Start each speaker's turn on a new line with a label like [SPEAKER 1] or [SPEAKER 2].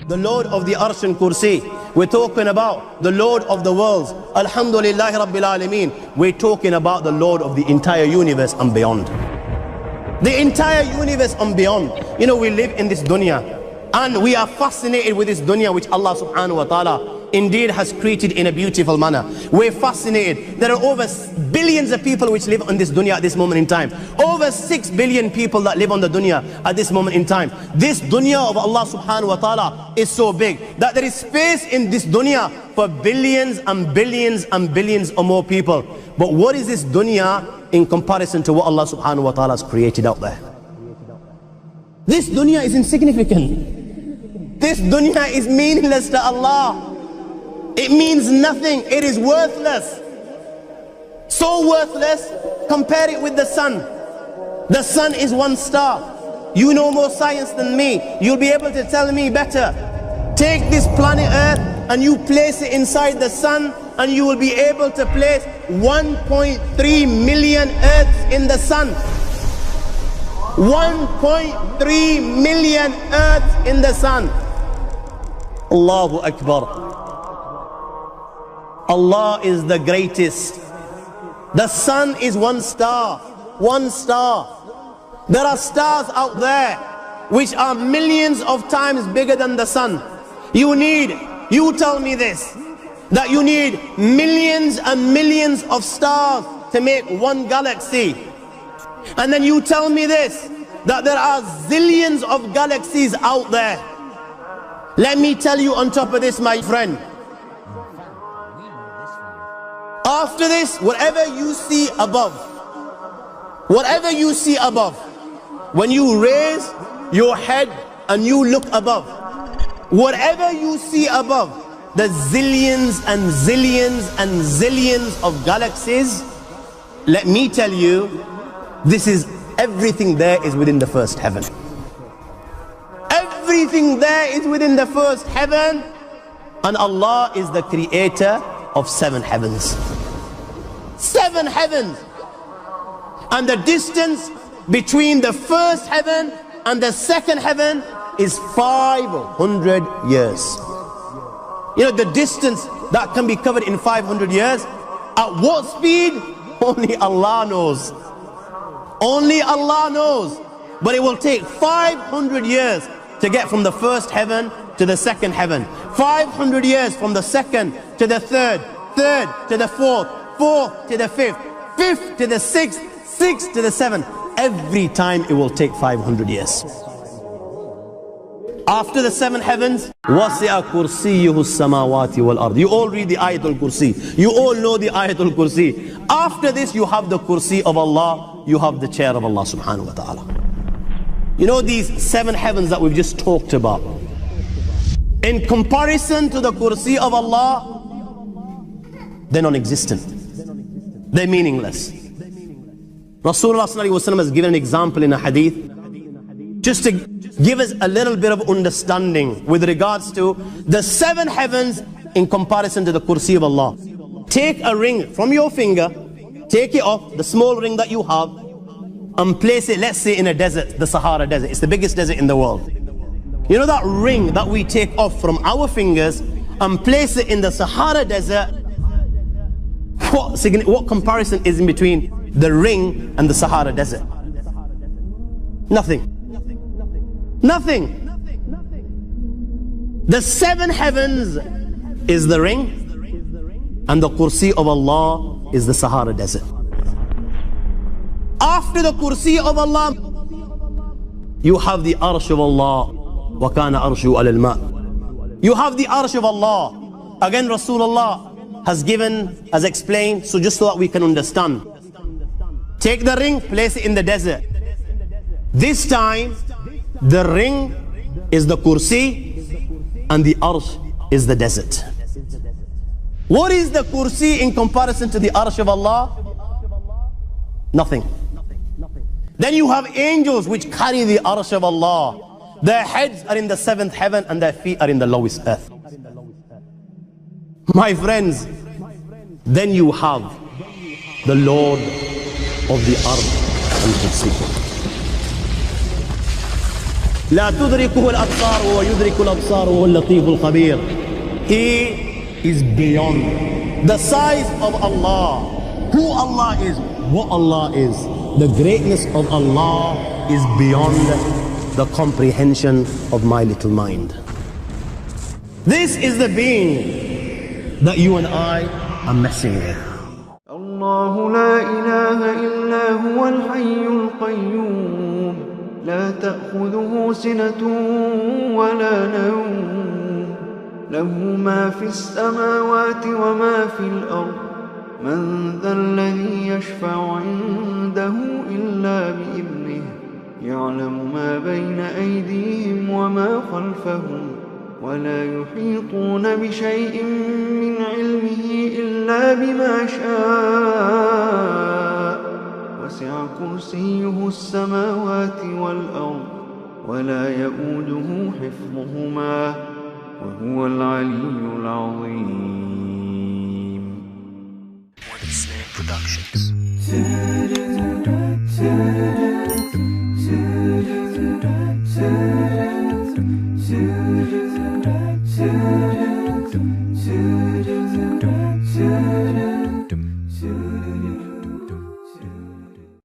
[SPEAKER 1] the Lord of the Arsh and Kursi. We're talking about the Lord of the worlds. Alhamdulillah Rabbil Alameen. We're talking about the Lord of the entire universe and beyond. The entire universe and beyond. You know, we live in this dunya and we are fascinated with this dunya which Allah subhanahu wa ta'ala indeed has created in a beautiful manner. We're fascinated. There are over billions of people which live on this dunya at this moment in time. Over 6 billion people that live on the dunya at this moment in time. This dunya of Allah subhanahu wa ta'ala is so big that there is space in this dunya for billions and billions and billions or more people. But what is this dunya in comparison to what Allah subhanahu wa ta'ala has created out there? This dunya is insignificant. This dunya is meaningless to Allah. It means nothing. It is worthless. So worthless, compare it with the sun. The sun is one star. You know more science than me. You'll be able to tell me better. Take this planet Earth and you place it inside the sun and you will be able to place 1.3 million Earths in the sun. 1.3 million Earths in the sun. Allahu Akbar. Allah is the greatest. The sun is one star. One star. There are stars out there which are millions of times bigger than the sun. You tell me this, that you need millions and millions of stars to make one galaxy. And then you tell me this, that there are zillions of galaxies out there. Let me tell you on top of this, my friend, after this, whatever you see above, when you raise your head and you look above, whatever you see above, the zillions and zillions and zillions of galaxies, let me tell you, this is everything there is within the first heaven. Everything there is within the first heaven, and Allah is the creator of 7 heavens. 7 heavens. And the distance between the first heaven and the second heaven is 500 years. You know, the distance that can be covered in 500 years, at what speed? Only Allah knows. Only Allah knows. But it will take 500 years to get from the first heaven to the second heaven. 500 years from the second to the third, third to the fourth, fourth to the fifth, fifth to the sixth, sixth to the seventh. Every time it will take 500 years. After the 7 heavens, وَسِعَ كُرْسِيُّهُ السَّمَاوَاتِ وَالْأَرْضِ. You all read the Ayatul Kursi. You all know the Ayatul Kursi. After this, you have the Kursi of Allah. You have the chair of Allah subhanahu wa ta'ala. You know these 7 heavens that we've just talked about, in comparison to the Kursi of Allah, they're non-existent. They're meaningless. Rasulullah sallallahu alaihi wasallam has given an example in a hadith just to give us a little bit of understanding with regards to the 7 heavens in comparison to the Kursi of Allah. Take a ring from your finger, take it off, the small ring that you have, and place it, let's say, in a desert, the Sahara Desert. It's the biggest desert in the world. You know that ring that we take off from our fingers and place it in the Sahara Desert? What comparison is in between the ring and the Sahara Desert? Nothing. Nothing. The 7 heavens is the ring, and the Kursi of Allah is the Sahara Desert. After the Kursi of Allah, you have the Arsh of Allah. وَكَانَ أَرْشُهُ عَلَى الْمَاءِ. You have the Arsh of Allah. Again, Rasulullah has explained, so just so that we can understand. Take the ring, place it in the desert. This time, the ring is the Kursi and the Arsh is the desert. What is the Kursi in comparison to the Arsh of Allah? Nothing. Then you have angels which carry the Arsh of Allah. Their heads are in the 7th heaven and their feet are in the lowest earth. My friends, then you have the Lord of the Ard and Kursi. لا تدركه الأبصار وهو يدرك الأبصار وهو اللطيف الخبير. He is beyond the size of Allah, who Allah is, what Allah is. The greatness of Allah is beyond the comprehension of my little mind. This is the being that you and I are messing with.
[SPEAKER 2] الله لا إله إلا هو الحي القيوم لا تأخذه سنة ولا نوم له ما في السماوات وما في الأرض من ذا الذي يشفع عنده إلا بإذنه يعلم ما بين أيديهم وما خلفهم ولا يحيطون بشيء من علمه إلا بما شاء وسع كرسيه السماوات والأرض ولا يؤوده حفظهما وهو العلي العظيم. Productions.